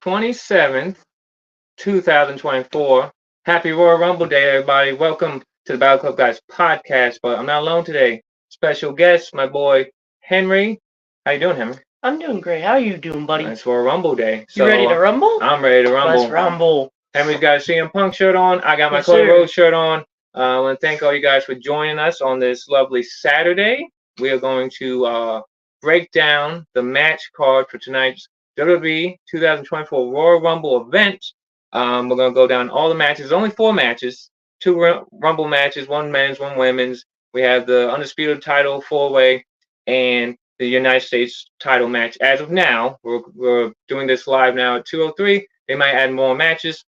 27th, 2024. Happy Royal Rumble Day, everybody. Welcome to the Battle Club Guys podcast. But I'm not alone today. Special guest, my boy Henry. How you doing, Henry? I'm doing great. How are you doing, buddy? It's Royal Rumble Day. You ready to rumble? I'm ready to rumble. Let's rumble. Henry's got a CM Punk shirt on. I got my Cody Rhodes shirt on. I want to thank all you guys for joining us on this lovely Saturday. We are going to break down the match card for tonight's WWE 2024 Royal Rumble event. We're going to go down all the matches. There's only 4 matches, 2 Rumble matches, 1 men's, 1 women's. We have the Undisputed title 4-way and the United States title match. As of now, we're doing this live now at 2:03. They might add more matches.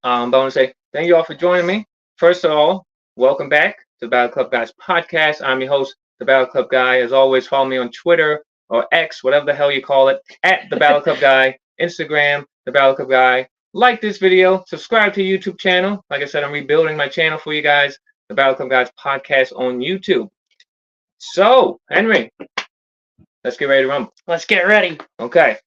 But I want to say thank you all for joining me. First of all, welcome back to the Battle Club Guys podcast. I'm your host, the Battle Club Guy. As always, follow me on Twitter or X, whatever the hell you call it, at the Battle Club Guy, Instagram, the Battle Club Guy. Like this video, subscribe to the YouTube channel. Like I said, I'm rebuilding my channel for you guys, the Battle Club Guys podcast on YouTube. So, Henry, let's get ready to rumble. Let's get ready. Okay.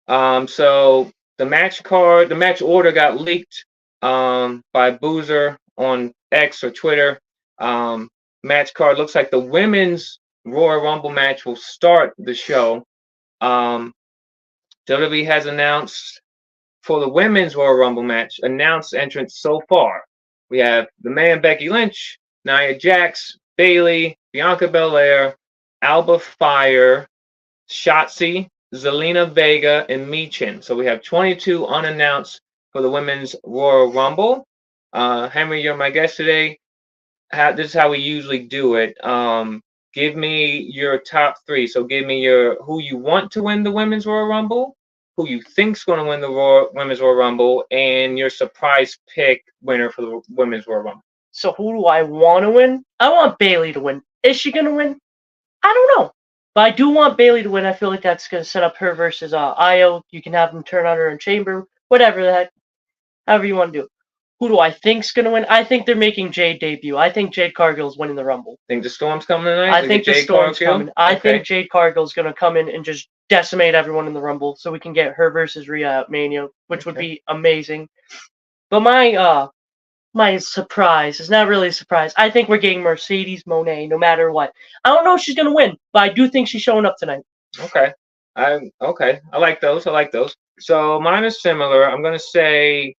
So the match card, the match order got leaked by Boozer on X or Twitter. Match card looks like the women's Royal Rumble match will start the show. WWE has announced for the women's Royal Rumble match, announced entrants so far. We have the man Becky Lynch, Nia Jax, Bayley, Bianca Belair, Alba Fire, Shotzi, Zelina Vega, and Michin. So we have 22 unannounced for the women's Royal Rumble. Henry, you're my guest today. This is how we usually do it. Give me your top 3. So give me who you want to win the women's Royal Rumble, who you think's going to win the women's Royal Rumble, and your surprise pick winner for the women's Royal Rumble. So who do I want to win? I want Bayley to win. Is she going to win? I don't know. But I do want Bayley to win. I feel like that's going to set up her versus Io. You can have them turn on her in Chamber. Whatever the heck. However you want to do it. Who do I think's going to win? I think they're making Jade debut. I think Jade Cargill's winning the Rumble. Think the Storm's coming tonight? I think the Storm's coming. I think Jade Cargill's going to come in and just decimate everyone in the Rumble so we can get her versus Rhea at Mania, which would be amazing. But my surprise is not really a surprise. I think we're getting Mercedes Moné no matter what. I don't know if she's going to win, but I do think she's showing up tonight. Okay. I like those. So mine is similar. I'm going to say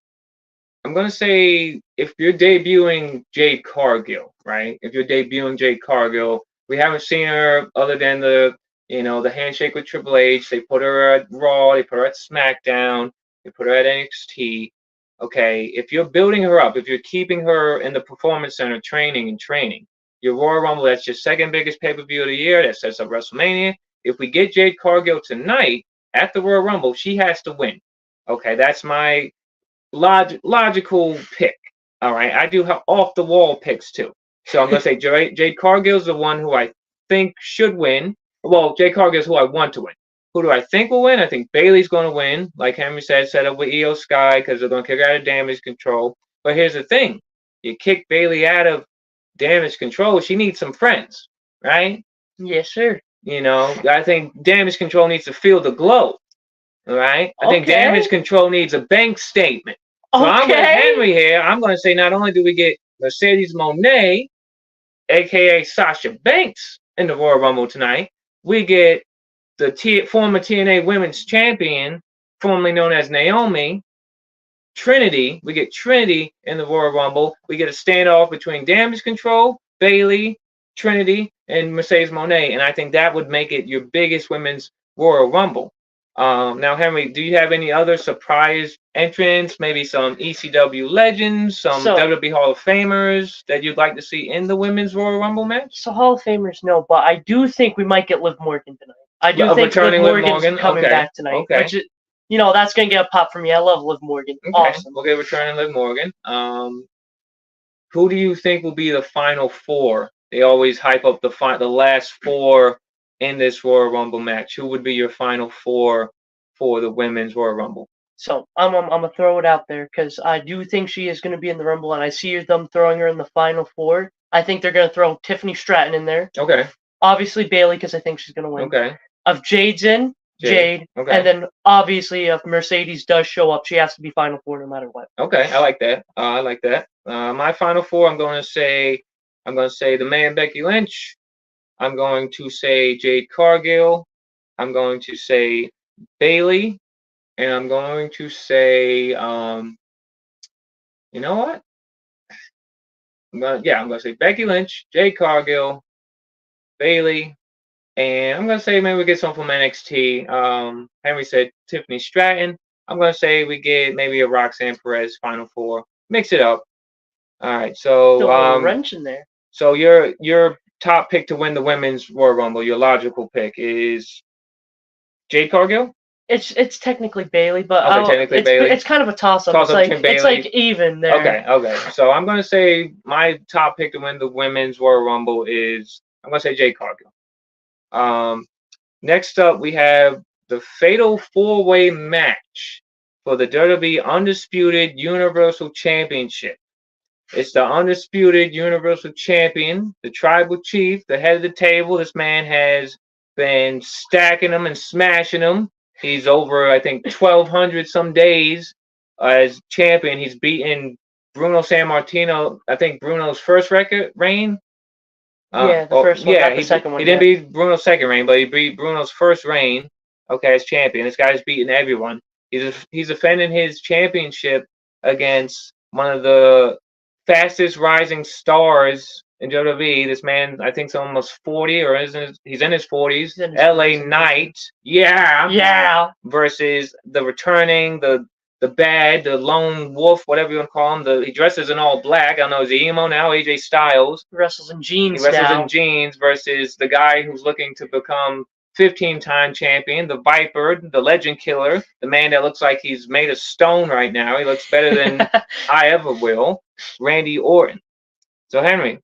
if you're debuting Jade Cargill, right? If you're debuting Jade Cargill, we haven't seen her other than the handshake with Triple H. They put her at Raw, they put her at SmackDown, they put her at NXT. Okay, if you're building her up, if you're keeping her in the Performance Center training, your Royal Rumble, that's your second biggest pay-per-view of the year, that sets up WrestleMania. If we get Jade Cargill tonight at the Royal Rumble, she has to win. Okay, that's my logical pick. All right, I do have off-the-wall picks too. So I'm going to say Jade Cargill's the one who I think should win. Well, Jade Cargill's who I want to win. Who do I think will win? I think Bayley's going to win. Like Henry said, set up with Io Sky because they're going to kick her out of Damage Control. But here's the thing. You kick Bayley out of Damage Control, she needs some friends, right? Yes, sir. I think Damage Control needs to feel the glow, all right? I think Damage Control needs a bank statement. So I'm with Henry here. I'm going to say not only do we get Mercedes Moné, a.k.a. Sasha Banks, in the Royal Rumble tonight, we get the former TNA Women's Champion, formerly known as Naomi, Trinity. We get Trinity in the Royal Rumble. We get a standoff between Damage Control, Bayley, Trinity, and Mercedes Moné. And I think that would make it your biggest women's Royal Rumble. Now, Henry, do you have any other surprise entrants, maybe some ECW legends, some WWE Hall of Famers that you'd like to see in the women's Royal Rumble match? So Hall of Famers, no, but I do think we might get Liv Morgan tonight. I do think Liv Morgan's coming back tonight. Okay. Which is, that's going to get a pop from me. I love Liv Morgan. Okay. Awesome. Okay, returning Liv Morgan. Who do you think will be the final 4? They always hype up the last 4 in this Royal Rumble match. Who would be your final 4 for the women's Royal Rumble? So I'm gonna throw it out there because I do think she is going to be in the Rumble, and I see them throwing her in the final 4. I think they're going to throw Tiffany Stratton in there. Okay. Obviously Bayley because I think she's going to win. Okay. If Jade's in, Jade. Okay. And then obviously, if Mercedes does show up, she has to be Final Four no matter what. Okay, I like that. I like that. My Final Four, I'm going to say the man Becky Lynch. I'm going to say Jade Cargill. I'm going to say Bailey, and I'm going to say, you know what? I'm gonna say Becky Lynch, Jade Cargill, Bailey, and I'm gonna say maybe we get some from NXT. Henry said Tiffany Stratton. I'm gonna say we get maybe a Roxanne Perez Final Four. Mix it up. All right, so Still a little wrench in there. So your top pick to win the women's Royal Rumble, your logical pick is Jade Cargill. It's technically Bailey, but Bailey. It's kind of a toss-up. It's like even there. Okay. So I'm gonna say my top pick to win the women's Royal Rumble is I'm gonna say Jade Cargill. Next up we have the Fatal 4-Way match for the WWE Undisputed Universal Championship. It's the undisputed Universal Champion, the Tribal Chief, the head of the table. This man has been stacking them and smashing them. He's over, I think, 1,200 some days as champion. He's beaten Bruno Sammartino. I think Bruno's first reign. The first one, not the second one. He didn't beat Bruno's second reign, but he beat Bruno's first reign. Okay, as champion. This guy's beaten everyone. He's defending his championship against one of the fastest rising stars in WWE. This man, I think, is almost 40, or he's in his 40s. LA Knight, yeah. Versus the returning, the bad, the lone wolf, whatever you want to call him. He dresses in all black. I don't know, is he emo now? AJ Styles. He wrestles in jeans. In jeans versus the guy who's looking to become 15-time champion, the Viper, the Legend Killer, the man that looks like he's made of stone right now. He looks better than I ever will. Randy Orton. So Henry,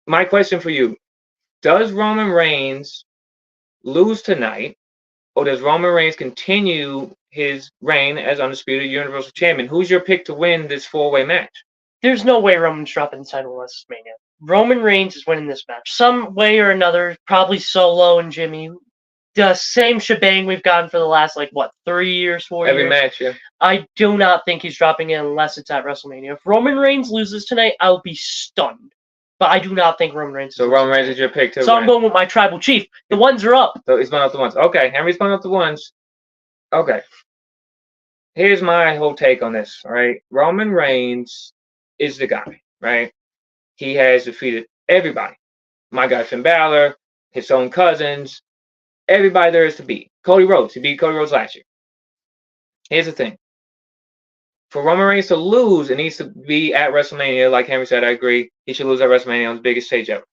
my question for you: does Roman Reigns lose tonight, or does Roman Reigns continue his reign as undisputed Universal Champion? Who's your pick to win this 4-way match? There's no way Roman's dropping the title in WrestleMania. Roman Reigns is winning this match some way or another. Probably Solo and Jimmy. The same shebang we've gotten for the last 3 years, 4 years. Every match, yeah. I do not think he's dropping it unless it's at WrestleMania. If Roman Reigns loses tonight, I'll be stunned. But I do not think Roman Reigns. So Roman Reigns is your pick too. So I'm going with my Tribal Chief. The ones are up. So he's going up the ones. Okay, Henry's going up the ones. Okay. Here's my whole take on this. All right, Roman Reigns is the guy. Right. He has defeated everybody. My guy Finn Balor, his own cousins. Everybody there is to beat. Cody Rhodes. He beat Cody Rhodes last year. Here's the thing. For Roman Reigns to lose, it needs to be at WrestleMania. Like Henry said, I agree. He should lose at WrestleMania on the biggest stage ever.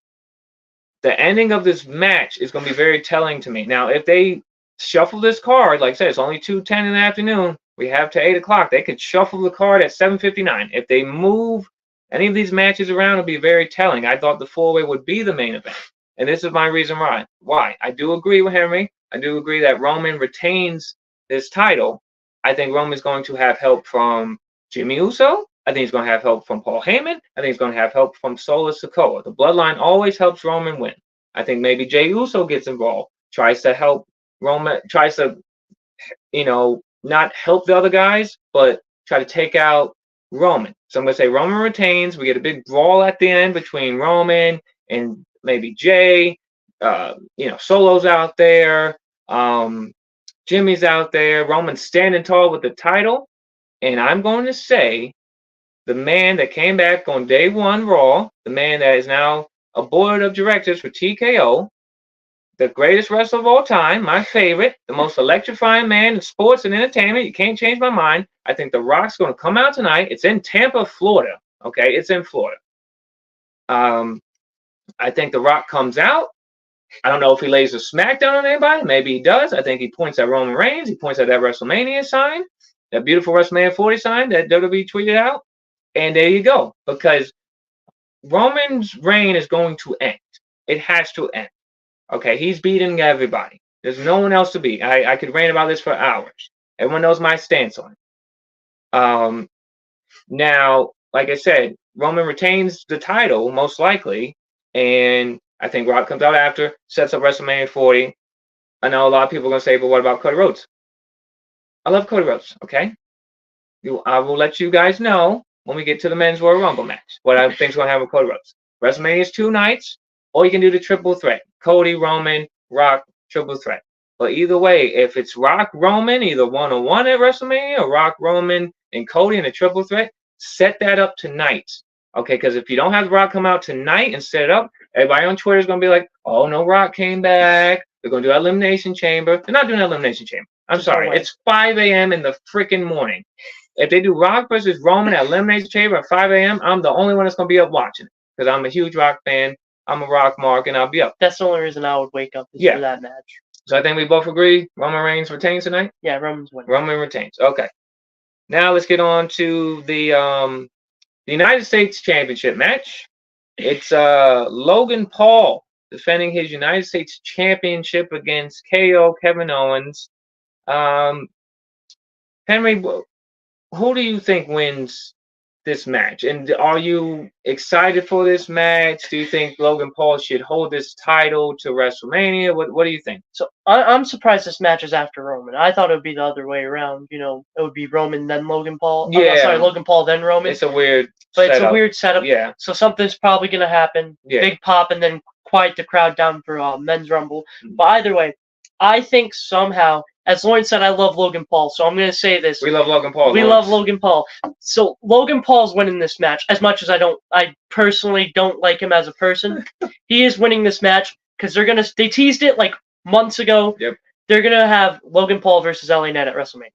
The ending of this match is going to be very telling to me. Now, if they shuffle this card, like I said, it's only 2:10 in the afternoon. We have to 8 o'clock. They could shuffle the card at 7:59. If they move any of these matches around, it'll be very telling. I thought the 4-way would be the main event. And this is my reason why. I do agree with Henry. I do agree that Roman retains this title. I think Roman's going to have help from Jimmy Uso. I think he's going to have help from Paul Heyman. I think he's going to have help from Solo Sikoa. The bloodline always helps Roman win. I think maybe Jey Uso gets involved, tries to help Roman, tries to, not help the other guys, but try to take out Roman. So I'm going to say Roman retains. We get a big brawl at the end between Roman and maybe Jay. Solo's out there. Jimmy's out there. Roman's standing tall with the title. And I'm going to say the man that came back on day one Raw, the man that is now a board of directors for TKO, the greatest wrestler of all time, my favorite, the most electrifying man in sports and entertainment. You can't change my mind. I think The Rock's going to come out tonight. It's in Tampa, Florida. Okay, it's in Florida. I think The Rock comes out. I don't know if he lays a smackdown on anybody. Maybe he does. I think he points at Roman Reigns. He points at that WrestleMania sign, that beautiful WrestleMania 40 sign that WWE tweeted out. And there you go. Because Roman's reign is going to end. It has to end. Okay, he's beating everybody. There's no one else to beat. I could rant about this for hours. Everyone knows my stance on it. Now, like I said, Roman retains the title, most likely. And I think Rock comes out after, sets up WrestleMania 40. I know a lot of people are going to say, but what about Cody Rhodes? I love Cody Rhodes, okay? I will let you guys know when we get to the Men's Royal Rumble match what I think's going to happen with Cody Rhodes. WrestleMania is 2 nights, or you can do the triple threat. Cody, Roman, Rock, triple threat. But either way, if it's Rock, Roman, either 1-on-1 at WrestleMania, or Rock, Roman, and Cody in a triple threat, set that up tonight. Okay, because if you don't have Rock come out tonight and set it up, everybody on Twitter is going to be like, oh, no, Rock came back. They're going to do an Elimination Chamber. They're not doing an Elimination Chamber. I'm sorry. It's 5 a.m. in the freaking morning. If they do Rock versus Roman at Elimination Chamber at 5 a.m., I'm the only one that's going to be up watching it because I'm a huge Rock fan. I'm a Rock mark, and I'll be up. That's the only reason I would wake up for that match. So I think we both agree Roman Reigns retains tonight? Yeah, Roman's winning. Roman retains. Okay. Now let's get on to the United States Championship match. It's Logan Paul defending his United States Championship against KO Kevin Owens. Henry, who do you think wins this match? And are you excited for this match? Do you think Logan Paul should hold this title to WrestleMania? What do you think? So I'm surprised this match is after Roman. I thought it would be the other way around. You know, it would be Roman then Logan Paul. Yeah. Sorry, Logan Paul then Roman. It's a weird setup. It's a weird setup. Yeah. So something's probably going to happen. Yeah. Big pop and then quiet the crowd down for Men's Rumble. But either way, I think somehow, as Lauren said, I love Logan Paul, so I'm going to say this. We love Logan Paul. We love Logan Paul. So Logan Paul's winning this match. As much as I personally don't like him as a person, he is winning this match because they teased it like months ago. Yep. They're going to have Logan Paul versus LA Knight at WrestleMania.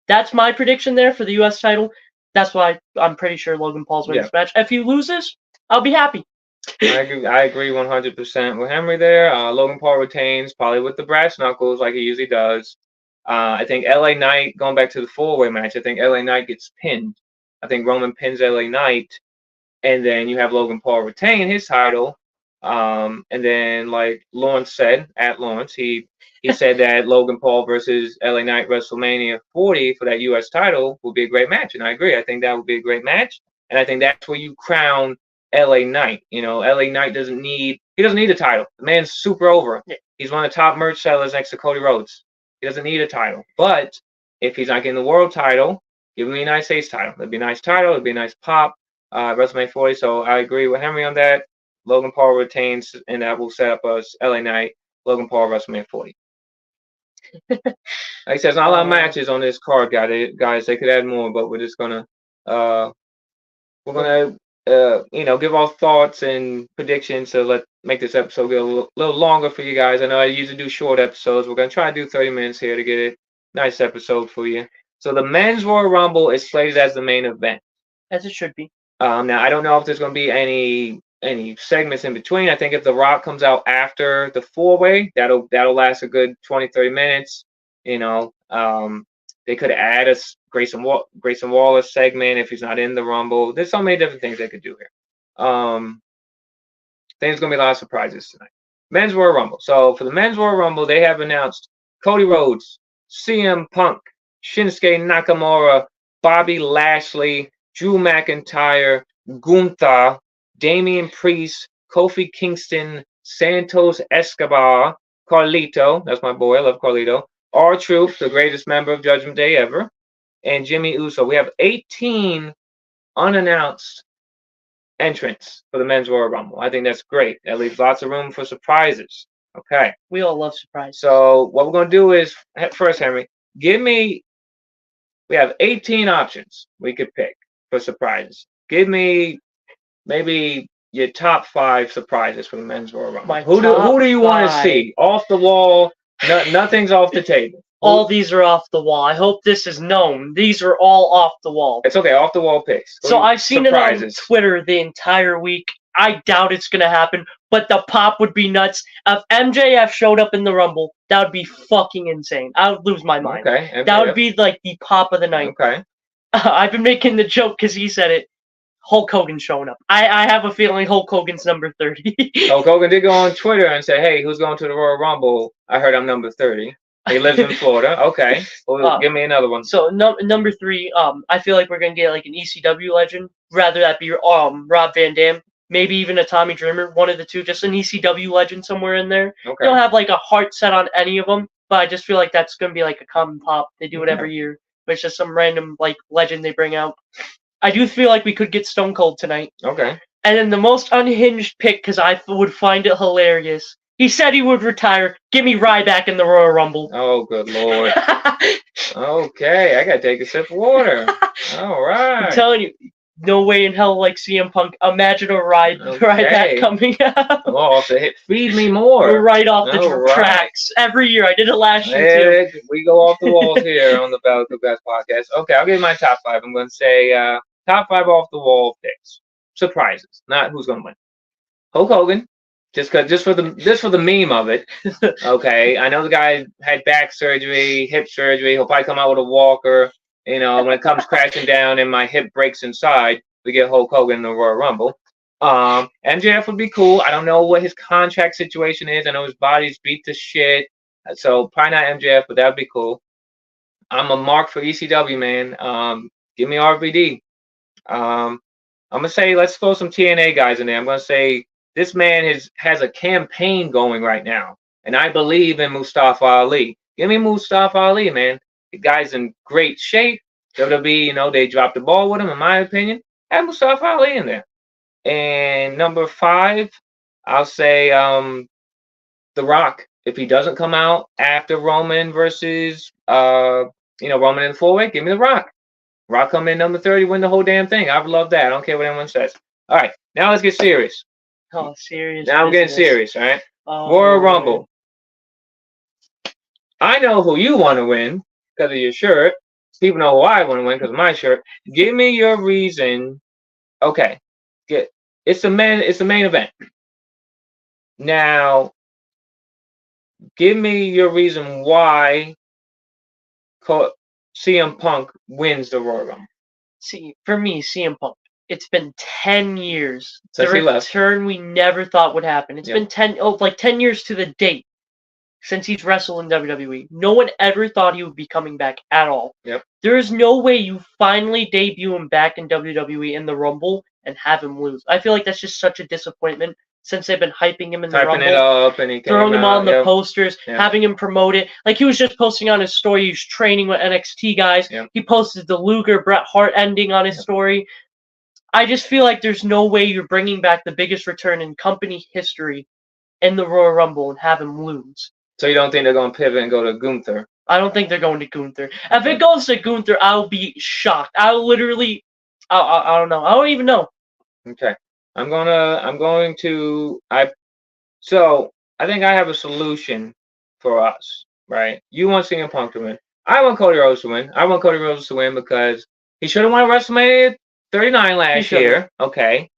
That's my prediction there for the U.S. title. That's why I'm pretty sure Logan Paul's winning this match. If he loses, I'll be happy. I agree 100% with Henry there. Logan Paul retains, probably with the brass knuckles like he usually does. I think LA Knight, going back to the 4-way match, I think LA Knight gets pinned. I think Roman pins LA Knight, and then you have Logan Paul retain his title. And then, like Lawrence said, at Lawrence, he said that Logan Paul versus LA Knight WrestleMania 40 for that U.S. title will be a great match, and I agree. I think that would be a great match, and I think that's where you crown LA Knight. You know, LA Knight doesn't need a title. The man's super over. He's one of the top merch sellers next to Cody Rhodes. He doesn't need a title. But if he's not getting the world title, give him the United States title. It'd be a nice title. It'd be a nice pop. WrestleMania 40. So I agree with Henry on that. Logan Paul retains, and that will set up us LA Knight, Logan Paul, WrestleMania 40. Like I said, there's not a lot of matches on this card, guys. They could add more, but we're just gonna give our thoughts and predictions. So make this episode go a little longer for you guys. I know I usually do short episodes. We're gonna try to do 30 minutes here to get a nice episode for you. So the Men's Royal Rumble is slated as the main event, as it should be. Now I don't know if there's gonna be any segments in between. I think if The Rock comes out after the 4-way, that'll last a good 20-30 minutes. You know, they could add a Grayson Waller segment if he's not in the Rumble. There's so many different things they could do here. I think there's going to be a lot of surprises tonight. Men's Royal Rumble. So for the Men's Royal Rumble, they have announced Cody Rhodes, CM Punk, Shinsuke Nakamura, Bobby Lashley, Drew McIntyre, Gunther, Damian Priest, Kofi Kingston, Santos Escobar, Carlito, that's my boy, I love Carlito, R-Truth, the greatest member of Judgment Day ever, and Jimmy Uso. We have 18 unannounced entrants for the Men's Royal Rumble. I think that's great. That leaves lots of room for surprises. Okay. We all love surprises. So what we're going to do is, first, Henry, we have 18 options we could pick for surprises. Give me maybe your top 5 surprises for the Men's Royal Rumble. Who do you want to see? Off the wall, nothing's off the table. All these are off the wall. I hope this is known. These are all off the wall. It's okay, off the wall picks. So I've seen it on Twitter the entire week. I doubt it's going to happen, but the pop would be nuts. If MJF showed up in the Rumble, that would be fucking insane. I would lose my mind. Okay. MJF. That would be like the pop of the night. Okay. I've been making the joke because he said it. Hulk Hogan's showing up. I have a feeling Hulk Hogan's number 30. Hulk Hogan did go on Twitter and say, hey, who's going to the Royal Rumble? I heard I'm number 30. He lives in Florida. Okay. Well, give me another one. So number 3, I feel like we're going to get like an ECW legend. Rather that be Rob Van Dam. maybe even a Tommy Dreamer, one of the two, just an ECW legend somewhere in there. Okay. They don't have like a heart set on any of them, but I just feel like that's going to be like a common pop. They do it every year, but it's just some random like legend they bring out. I do feel like we could get Stone Cold tonight. Okay. And then the most unhinged pick, because I would find it hilarious. He said he would retire. Give me Ryback in the Royal Rumble. Oh, good Lord. Okay, I gotta take a sip of water. All right. I'm telling you, no way in hell like CM Punk. Imagine a Ryback coming out. Oh, so feed me more. Right off the tracks. Every year. I did it last year too. We go off the walls here on the Battle of the Best podcast. Okay, I'll give you my top 5. I'm going to say top 5 off the wall picks. Surprises, not who's going to win. Hulk Hogan. Just for the meme of it. Okay, I know the guy had back surgery, hip surgery. He'll probably come out with a walker. You know, when it comes crashing down and my hip breaks inside, we get Hulk Hogan in the Royal Rumble. MJF would be cool. I don't know what his contract situation is. I know his body's beat to shit, so probably not MJF, but that'd be cool. I'm a mark for ECW, man. Give me RVD. I'm gonna say let's throw some TNA guys in there. I'm gonna say. This man has a campaign going right now, and I believe in Mustafa Ali. Give me Mustafa Ali, man. The guy's in great shape. WWE, you know, they dropped the ball with him, in my opinion. Have Mustafa Ali in there. And number 5, I'll say The Rock. If he doesn't come out after Roman versus Roman in the 4-way, give me The Rock. Rock come in number 30, win the whole damn thing. I would love that. I don't care what anyone says. All right, now let's get serious. Oh, serious. Now I'm getting serious, all right? Royal Rumble. I know who you want to win because of your shirt. People know who I want to win because of my shirt. Give me your reason. Okay, it's the main event. Now, give me your reason why CM Punk wins the Royal Rumble. See, for me, CM Punk. It's been 10 years. Since the return we never thought would happen. It's been 10 years to the date since he's wrestled in WWE. No one ever thought he would be coming back at all. Yep. There is no way you finally debut him back in WWE in the Rumble and have him lose. I feel like that's just such a disappointment since they've been hyping him in the Rumble. It up and throwing him on the posters, having him promote it. Like he was just posting on his story, he was training with NXT guys. Yep. He posted the Luger Bret Hart ending on his story. I just feel like there's no way you're bringing back the biggest return in company history in the Royal Rumble and have him lose. So you don't think they're going to pivot and go to Gunther? I don't think they're going to Gunther. If it goes to Gunther, I'll be shocked. I don't know. I don't even know. Okay. So I think I have a solution for us, right? You want CM Punk to win. I want Cody Rhodes to win. I want Cody Rhodes to win because he should have won WrestleMania 39 last year. Okay.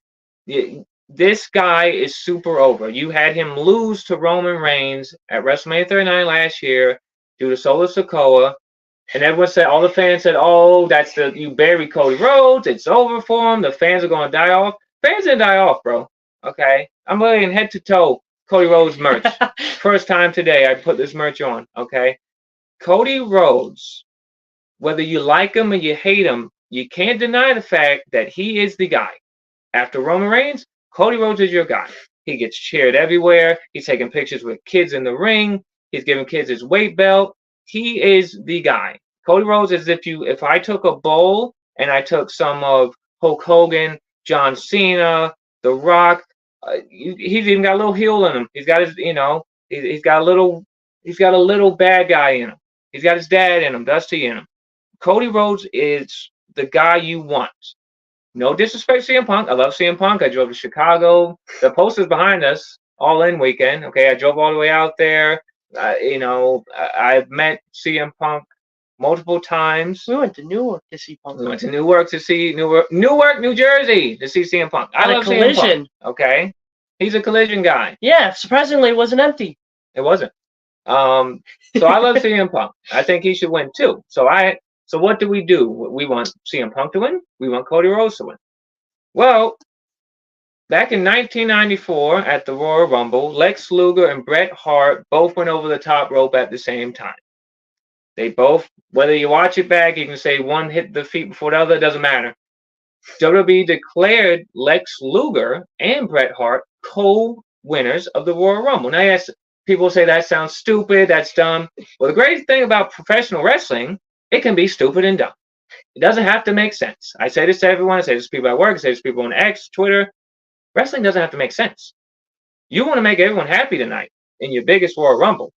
This guy is super over. You had him lose to Roman Reigns at WrestleMania 39 last year due to Solo Sikoa. And everyone said, all the fans said, oh, you buried Cody Rhodes. It's over for him. The fans are going to die off. Fans didn't die off, bro. Okay. I'm wearing head to toe Cody Rhodes merch. First time today I put this merch on. Okay. Cody Rhodes, whether you like him or you hate him, you can't deny the fact that he is the guy. After Roman Reigns, Cody Rhodes is your guy. He gets cheered everywhere. He's taking pictures with kids in the ring. He's giving kids his weight belt. He is the guy. Cody Rhodes is if I took a bowl and I took some of Hulk Hogan, John Cena, The Rock, he's even got a little heel in him. He's got his, he's got a little bad guy in him. He's got his dad in him, Dusty in him. Cody Rhodes is the guy you want. No disrespect to CM Punk. I love CM Punk. I drove to Chicago. The poster's behind us, all in weekend. Okay, I drove all the way out there. I've met CM Punk multiple times. We went to Newark to see Punk. We went to Newark, New Jersey to see CM Punk. I love CM Punk. Okay, he's a Collision guy. Yeah, surprisingly, it wasn't empty. It wasn't. So I love CM Punk. I think he should win too. So what do? We want CM Punk to win. We want Cody Rhodes to win. Well, back in 1994 at the Royal Rumble, Lex Luger and Bret Hart both went over the top rope at the same time. They both, whether you watch it back, you can say one hit the feet before the other, it doesn't matter. WWE declared Lex Luger and Bret Hart co-winners of the Royal Rumble. Now, yes, people say that sounds stupid, that's dumb. Well, the great thing about professional wrestling, it can be stupid and dumb. It doesn't have to make sense. I say this to everyone. I say this to people at work. I say this to people on X, Twitter. Wrestling doesn't have to make sense. You want to make everyone happy tonight in your biggest Royal Rumble.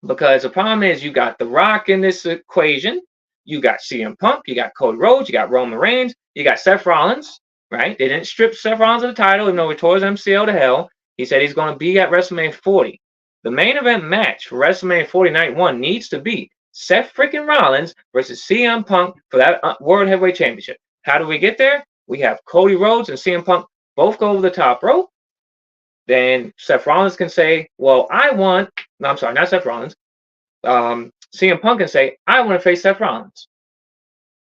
Because the problem is you got The Rock in this equation. You got CM Punk. You got Cody Rhodes. You got Roman Reigns. You got Seth Rollins, right? They didn't strip Seth Rollins of the title, even though he tore his MCL to hell. He said he's going to be at WrestleMania 40. The main event match for WrestleMania 40 Night 1 needs to be Seth freaking Rollins versus CM Punk for that World Heavyweight Championship. How do we get there? We have Cody Rhodes and CM Punk both go over the top rope. Then Seth Rollins can say, well, no, I'm sorry, not Seth Rollins. CM Punk can say, I want to face Seth Rollins.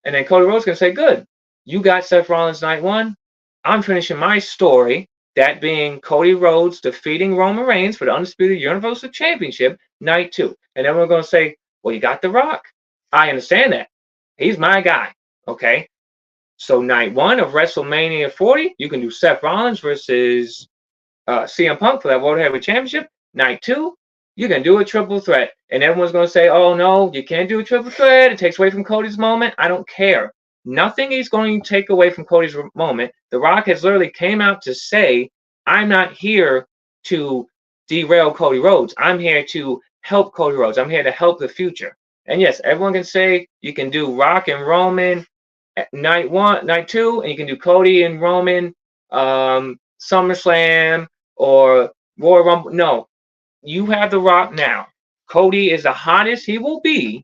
And then Cody Rhodes can say, good, you got Seth Rollins night 1. I'm finishing my story, that being Cody Rhodes defeating Roman Reigns for the Undisputed Universal Championship night 2. And then we're going to say, well, you got The Rock. I understand that. He's my guy. Okay. So night 1 of WrestleMania 40, you can do Seth Rollins versus CM Punk for that World Heavyweight Championship. Night 2, you can do a triple threat. And everyone's going to say, oh, no, you can't do a triple threat. It takes away from Cody's moment. I don't care. Nothing is going to take away from Cody's moment. The Rock has literally came out to say, I'm not here to derail Cody Rhodes. I'm here to help Cody Rhodes. I'm here to help the future. And yes, everyone can say you can do Rock and Roman at night 1, night 2, and you can do Cody and Roman SummerSlam or Royal Rumble. No, you have The Rock now. Cody is the hottest he will be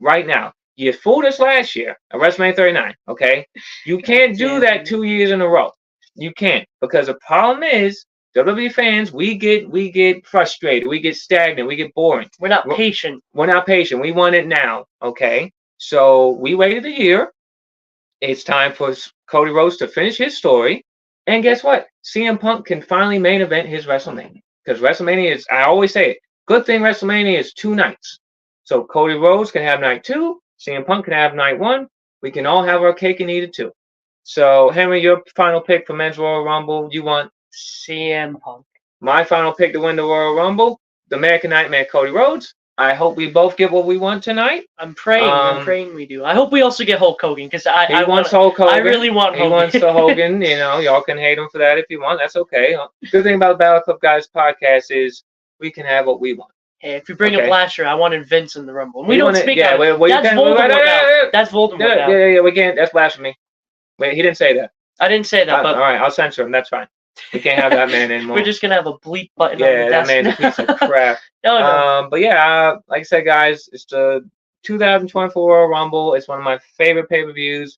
right now. You fooled us last year at WrestleMania 39, okay? You can't do that 2 years in a row. You can't, because the problem is WWE fans, we get frustrated, we get stagnant, we get boring. We're not patient. We're not patient. We want it now, okay? So we waited a year. It's time for Cody Rhodes to finish his story. And guess what? CM Punk can finally main event his WrestleMania. Because WrestleMania is, I always say it, good thing WrestleMania is 2 nights. So Cody Rhodes can have night 2. CM Punk can have night 1. We can all have our cake and eat it too. So, Henry, your final pick for Men's Royal Rumble, you want? CM Punk. My final pick to win the Royal Rumble, the American Nightmare, Cody Rhodes. I hope we both get what we want tonight. I'm praying we do. I hope we also get Hulk Hogan, because I want Hulk Hogan. I really want Hogan. He wants the Hogan. You know, y'all can hate him for that if you want. That's okay. Good thing about the Battle Club Guys podcast is we can have what we want. Hey, if you bring up Lasher, I wanted Vince in the Rumble. We don't speak of it. That's Voldemort. That's Voldemort. Yeah, we can't. That's blasphemy. Wait, he didn't say that. I didn't say that. But all right, I'll censor him. That's fine. We can't have that man anymore. We're just gonna have a bleep button. Yeah, on the desk. That man's a piece of crap. No. But yeah, like I said, guys, it's the 2024 Royal Rumble. It's one of my favorite pay-per-views.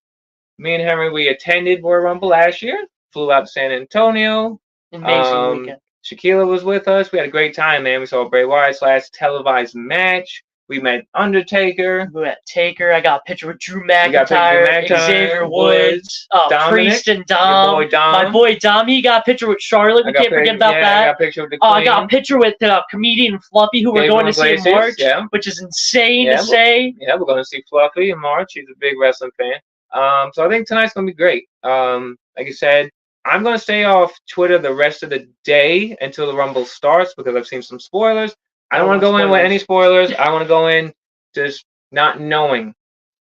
Me and Henry, we attended Royal Rumble last year. Flew out to San Antonio. Amazing weekend. Shaquilla was with us. We had a great time, man. We saw Bray Wyatt's last televised match. We met Undertaker. We met Taker. I got a picture with Drew McIntyre, Xavier Woods, Priest and Dom. My boy Dom. He got a picture with Charlotte. We can't forget about that. I got a picture with the Queen. I got a picture with comedian Fluffy, who we're going to see in March, which is insane to say. Yeah, we're going to see Fluffy in March. He's a big wrestling fan. So I think tonight's going to be great. Like I said, I'm going to stay off Twitter the rest of the day until the Rumble starts because I've seen some spoilers. I don't want to go in with any spoilers. I want to go in just not knowing.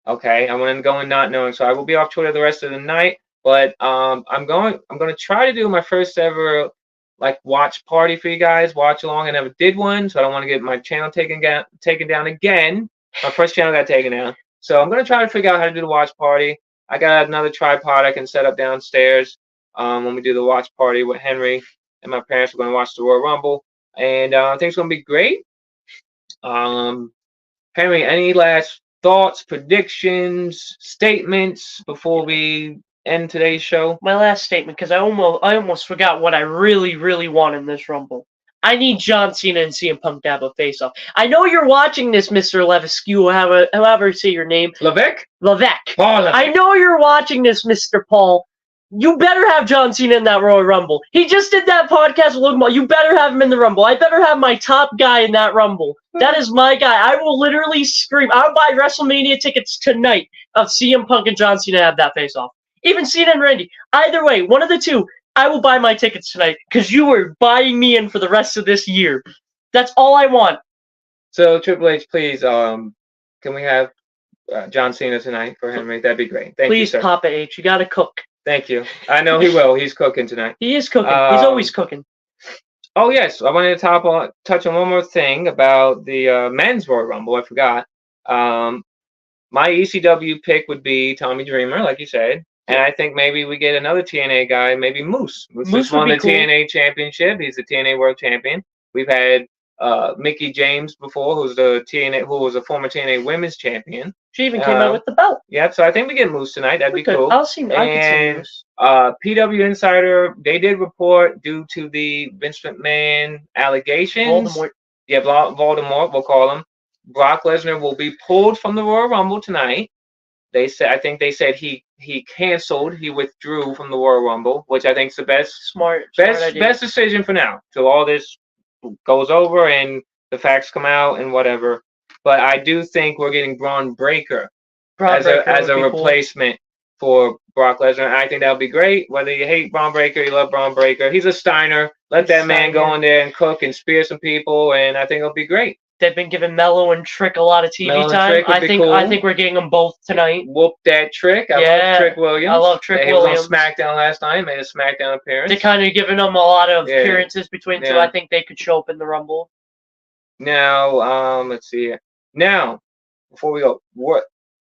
Okay, I want to go in not knowing. So I will be off Twitter the rest of the night. But I'm going to try to do my first ever watch party for you guys. Watch along. I never did one, so I don't want to get my channel taken down again. My first channel got taken down. So I'm going to try to figure out how to do the watch party. I got another tripod I can set up downstairs. When we do the watch party with Henry and my parents, we're going to watch the Royal Rumble, and I think it's going to be great. Henry, any last thoughts, predictions, statements before we end today's show? My last statement, because I almost forgot what I really, really want in this Rumble. I need John Cena and CM Punk to have a face-off. I know you're watching this, Mr. Levesque, however you say your name. Levesque? Levesque. Paul Levesque. I know you're watching this, Mr. Paul. You better have John Cena in that Royal Rumble. He just did that podcast with Logan Paul. You better have him in the Rumble. I better have my top guy in that Rumble. That is my guy. I will literally scream. I'll buy WrestleMania tickets tonight of CM Punk and John Cena have that face-off. Even Cena and Randy. Either way, one of the two, I will buy my tickets tonight because you are buying me in for the rest of this year. That's all I want. So Triple H, please, can we have John Cena tonight for Henry? That'd be great. Thank you, sir. Please, Papa H, you gotta cook. Thank you. I know he will. He's cooking tonight. He is cooking. He's always cooking. Oh yes, I wanted to touch on one more thing about the men's Royal Rumble. I forgot. My ECW pick would be Tommy Dreamer, like you said, and I think maybe we get another TNA guy, maybe Moose. Moose won the TNA championship. He's the TNA World Champion. We've had Mickie James before, who was a former TNA Women's Champion. She even came out with the belt. Yep. So I think we get Moose tonight. That'd be cool. I can see Moose. PW Insider, they did report due to the Vince McMahon allegations. Voldemort. Yeah, Voldemort, we'll call him. Brock Lesnar will be pulled from the Royal Rumble tonight. I think they said he canceled, he withdrew from the Royal Rumble, which I think is the best decision for now. So all this goes over and the facts come out and whatever. But I do think we're getting Braun Breaker as a replacement for Brock Lesnar. I think that would be great. Whether you hate Braun Breaker, you love Braun Breaker. He's a Steiner. Let that man go in there and cook and spear some people, and I think it'll be great. They've been giving Mello and Trick a lot of TV time. I think we're getting them both tonight. Whoop that Trick. I love Trick Williams. I love Trick Williams. He was on SmackDown last night. Made a SmackDown appearance. They're kind of giving them a lot of appearances between two. I think they could show up in the Rumble. Now, let's see. Now, before we go,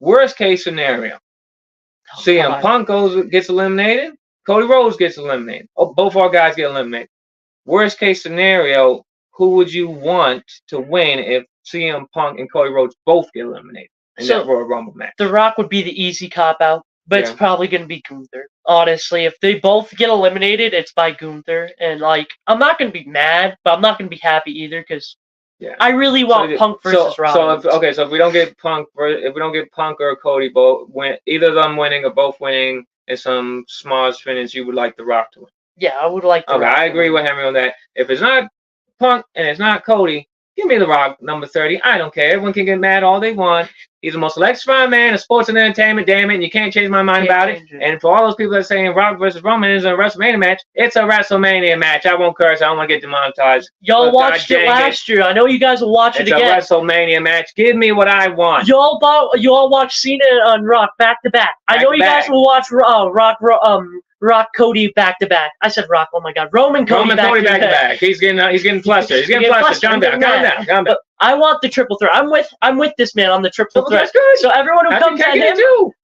worst case scenario. CM Punk gets eliminated. Cody Rhodes gets eliminated. Oh, both our guys get eliminated. Worst case scenario, who would you want to win if CM Punk and Cody Rhodes both get eliminated in that Royal Rumble match? The Rock would be the easy cop-out, but it's probably going to be Gunther. Honestly, if they both get eliminated, it's by Gunther. And, I'm not going to be mad, but I'm not going to be happy either because I really want Punk versus Rollins. So if we don't get Punk or Cody either of them winning or both winning in some small finish, you would like The Rock to win. Yeah, I would like The Rock. I agree with Henry on that. If it's not Punk and it's not Cody, give me The Rock number 30. I don't care. Everyone can get mad all they want. He's the most electrifying man in sports and entertainment, damn it, and you can't change my mind about it. And for all those people that are saying Rock versus Roman is a WrestleMania match, it's a WrestleMania match. I won't curse. I don't want to get demonetized. Y'all watched it last year. I know you guys will watch it again. It's a WrestleMania match. Give me what I want. Y'all watch Cena and Rock back to back. I know you guys will watch Rock Cody back to back. I said Rock. Oh my God, Roman Cody back to back. He's getting flustered. He's getting flustered. Calm down. I want the triple threat. I'm with this man on the triple threat. So everyone who comes at him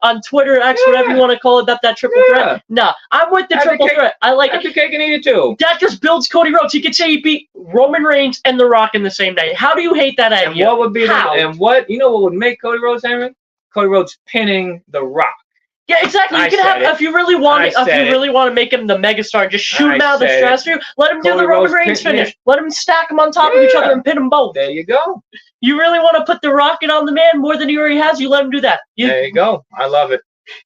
on Twitter, X, whatever you want to call it, that triple threat. Nah, I'm with the triple threat. I like it. Have your cake and eat it too. That just builds Cody Rhodes. He could say he beat Roman Reigns and The Rock in the same night. How do you hate that idea? And what would be what would make Cody Rhodes, Henry? Cody Rhodes pinning The Rock. Yeah, exactly. You can have if you really want to make him the megastar, just shoot him out of the stratosphere. Let him do the Roman Reigns finish. Let him stack them on top of each other and pin them both. There you go. You really want to put the rocket on the man more than he already has? You let him do that. There you go. I love it.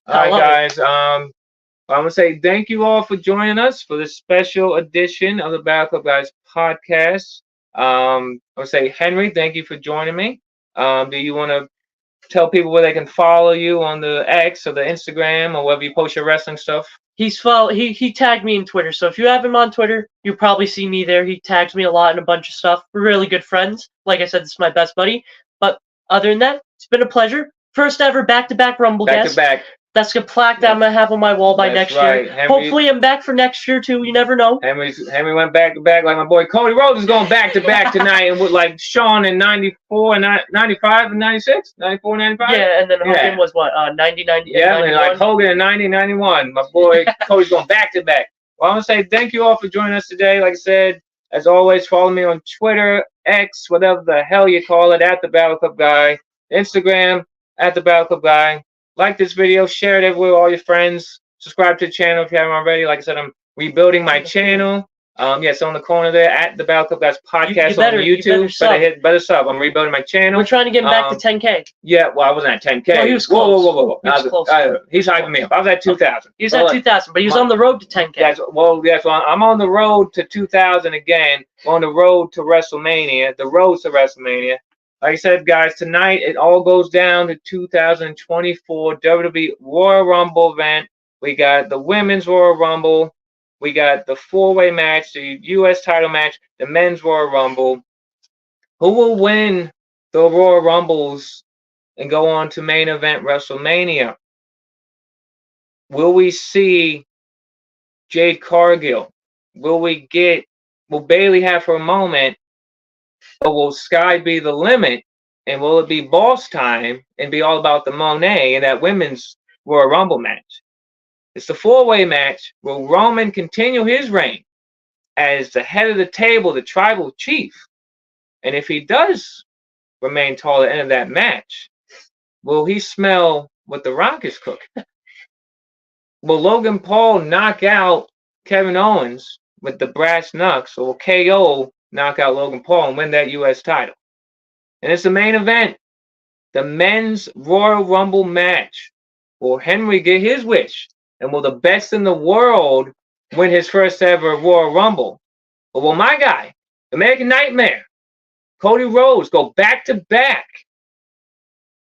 All right, guys. I'm gonna say thank you all for joining us for this special edition of the Battle Club Guys podcast. I'm gonna say Henry, thank you for joining me. Do you want to tell people where they can follow you on the X or the Instagram or wherever you post your wrestling stuff? He tagged me in Twitter, so if you have him on Twitter, you'll probably see me there. He tags me a lot in a bunch of stuff. We're really good friends. Like I said, this is my best buddy. But other than that, it's been a pleasure. First ever back-to-back Rumble guest. Back-to-back. That's a plaque that I'm going to have on my wall by next year. Hopefully I'm back for next year, too. You never know. Henry went back-to-back like my boy Cody Rhodes is going back-to-back tonight and with like Shawn in 94 and 95 and 96? 94 and 95? Yeah, and then Hogan was what, 90, 90, yeah, and like Hogan in 90, 91. My boy Cody's going back-to-back. Well, I want to say thank you all for joining us today. Like I said, as always, follow me on Twitter, X, whatever the hell you call it, at the Battle Club Guy. Instagram, at the Battle Club Guy. Like this video, share it everywhere with all your friends. Subscribe to the channel if you haven't already. Like I said, I'm rebuilding my channel. Yes, on the corner there, at the Battle Club Guys podcast on YouTube. Better sub. I'm rebuilding my channel. We're trying to get back to 10K. Yeah, well, I wasn't at 10K. No, he was close. Whoa. He's hyping me up. I was at 2,000. He was at 2,000, but he was on the road to 10K. I'm on the road to 2,000 again. On the road to WrestleMania. The road to WrestleMania. Like I said, guys, tonight it all goes down to 2024 WWE Royal Rumble event. We got the Women's Royal Rumble. We got the four-way match, the U.S. title match, the Men's Royal Rumble. Who will win the Royal Rumbles and go on to main event WrestleMania? Will we see Jade Cargill? Will Bayley have her moment? Or will Sky be the limit? And will it be boss time and be all about the Monet in that Women's Royal Rumble match? It's the four-way match. Will Roman continue his reign as the head of the table, the tribal chief? And if he does remain tall at the end of that match, will he smell what The Rock is cooking? Will Logan Paul knock out Kevin Owens with the brass knucks, or will KO knock out Logan Paul and win that U.S. title? And it's the main event, the Men's Royal Rumble match. Will Henry get his wish? And will the best in the world win his first ever Royal Rumble? Or will my guy, American Nightmare, Cody Rhodes, go back to back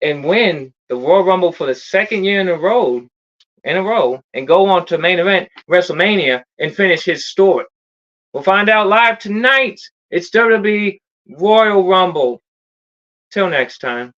and win the Royal Rumble for the second year in a row and go on to main event WrestleMania and finish his story? We'll find out live tonight. It's WWE Royal Rumble. Till next time.